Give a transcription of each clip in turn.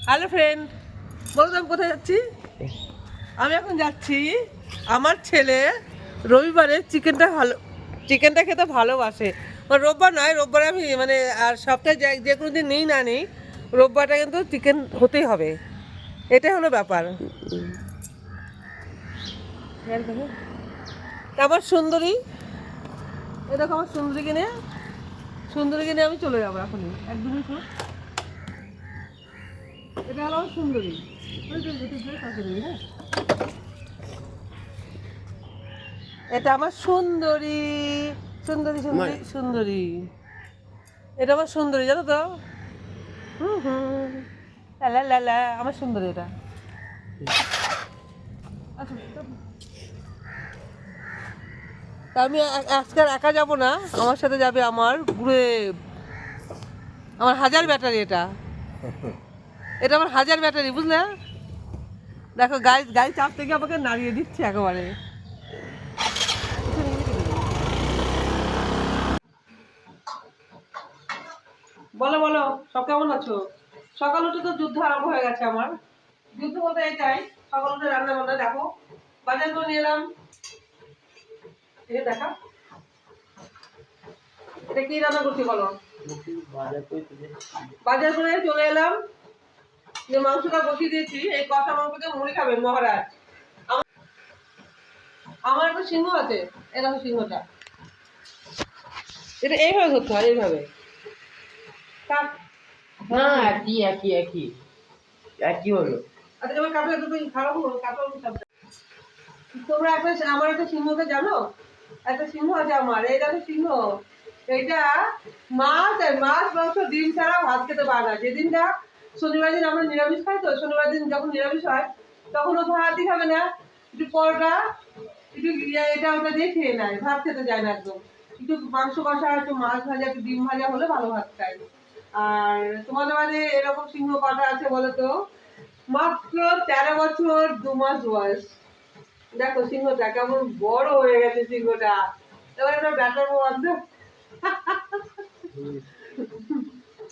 Hello friend, বলো তো আমি কোথায় যাচ্ছি? আমি এখন যাচ্ছি আমার ছেলে রবিবারে চিকেনটা খেতে ভালোবাসে। মানে রোববার নয়, রোববারে আমি মানে আর সপ্তাহে যে কোনো দিন নেই না নেই, রোববারটা কিন্তু চিকেন হতেই হবে। এটাই হলো ব্যাপার। আমার সুন্দরী, এ দেখো আমার সুন্দরীকে নিয়ে আমি চলে যাবো এখনই, একদমই তো। এটা হলো আমার সুন্দরী। হ্যাঁ, এটা আমার সুন্দরী, সুন্দরী সুন্দরী সুন্দরী। এটা আমার সুন্দরী, জানো তো? হুম হুম, লা লা লা, আমার সুন্দরী এটা। আচ্ছা, তা আমি আজকে আর একা যাব না, আমার সাথে যাবে আমার ঘুরে, আমার হাজার ব্যাটারি এটা। এটা আমার হাজার ব্যাটারি, বুঝলে? দেখো গাড়ি গাড়ি চাপ থেকে আমাকে নাড়িয়ে দিচ্ছে একেবারে। বলো বলো, সব কেমন আছো? সকাল উঠে তো যুদ্ধ আরম্ভ হয়ে গেছে আমার। যুদ্ধ বলতে এটাই, সকাল উঠে রান্না বান্না। দেখো বাজার করে নিয়ে এলাম, এই দেখা। এটা কি রান্না করছি বলো? বাজার করে চলে এলাম, যে মাংসটা বসিয়ে দিয়েছি। এই কষা মাংসকে মুড়ি খাবেন মহারাজ। আমার একটা সিংহ আছে, এরকম সিংহটা। এটা এইভাবে ধরতে হয়, এইভাবে। না, একই একই একই একই হলো। আচ্ছা, এবার কাপড় দুটো খারাপ হলো, কাপড়। তোমরা আমার একটা সিংহকে জানো? একটা সিংহ আছে আমার, এই দেখো সিংহ। এটা মাছ মাংস ডিম ছাড়া ভাত খেতে পারে না। যেদিনটা শনিবার দিন আমরা নিরামিষ খাই, তো শনিবার দিন যখন নিরামিষ হয় তখন ও ভাতই খাবে না। একটু পরোটা, একটু এটা ওটা দিয়ে খেয়ে নেয়, ভাত খেতে যায় না একদম। একটু মাংস কষা, একটু মাছ ভাজা, একটু ডিম ভাজা হলে ভালো ভাত খায়। আর তোমাদের বাড়ি এরকম সিংহ কটা আছে বলো তো? মাত্র 13 বছর 2 মাস বয়স। দেখো সিংহটা কেমন বড় হয়ে গেছে সিংহটা। এবার একটা ব্যাটার বন্ধ।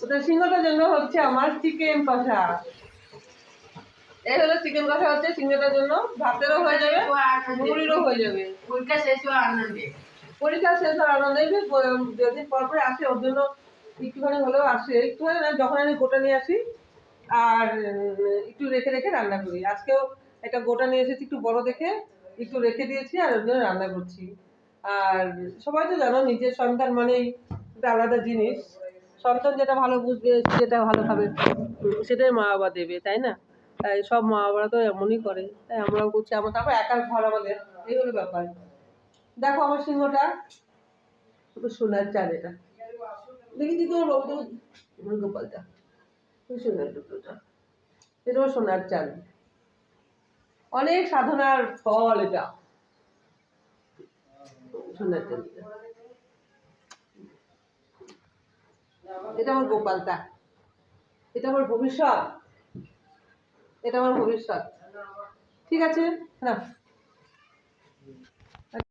ওটা সিংহটার জন্য হচ্ছে আমার চিকেন কষা। এই হলো চিকেন কষা হচ্ছে সিংহটার জন্য, ভাতেরও হয়ে যাবে, মুড়িরও হয়ে যাবে। পরীক্ষা শেষ হওয়ার আনন্দে। পরীক্ষা শেষ হওয়ার আনন্দে যেদিন পর পরে আসে ওর জন্য একটুখানি হলেও আসে, একটুখানি না, যখন আমি গোটা নিয়ে আসি আর একটু রেখে রেখে রান্না করি। আজকেও একটা গোটা নিয়ে এসেছি একটু বড় দেখে, একটু রেখে দিয়েছি আর ওর জন্য রান্না করছি। আর সবাই তো জানো নিজের সন্তান মানেই একটা আলাদা জিনিস। সন্তান যেটা ভালো বুঝবে, যেটা ভালো খাবে, সেটাই মা বাবা দেবে, তাই না? তাই সব মা বাবারা তো এমনই করে, তাই আমরাও করছি। আমার তারপর একার ঘর আমাদের, এই হলো ব্যাপার। দেখো আমার সিংহটা সোনার চাল। এটা দেখি দিদি আমার গোপালটা সোনার টুকরোটা, এটাও সোনার চাল। অনেক সাধনার ফল এটা, সোনার চাল। এটা আমার গোপালটা, এটা আমার ভবিষ্যৎ, এটা আমার ভবিষ্যৎ। ঠিক আছে না?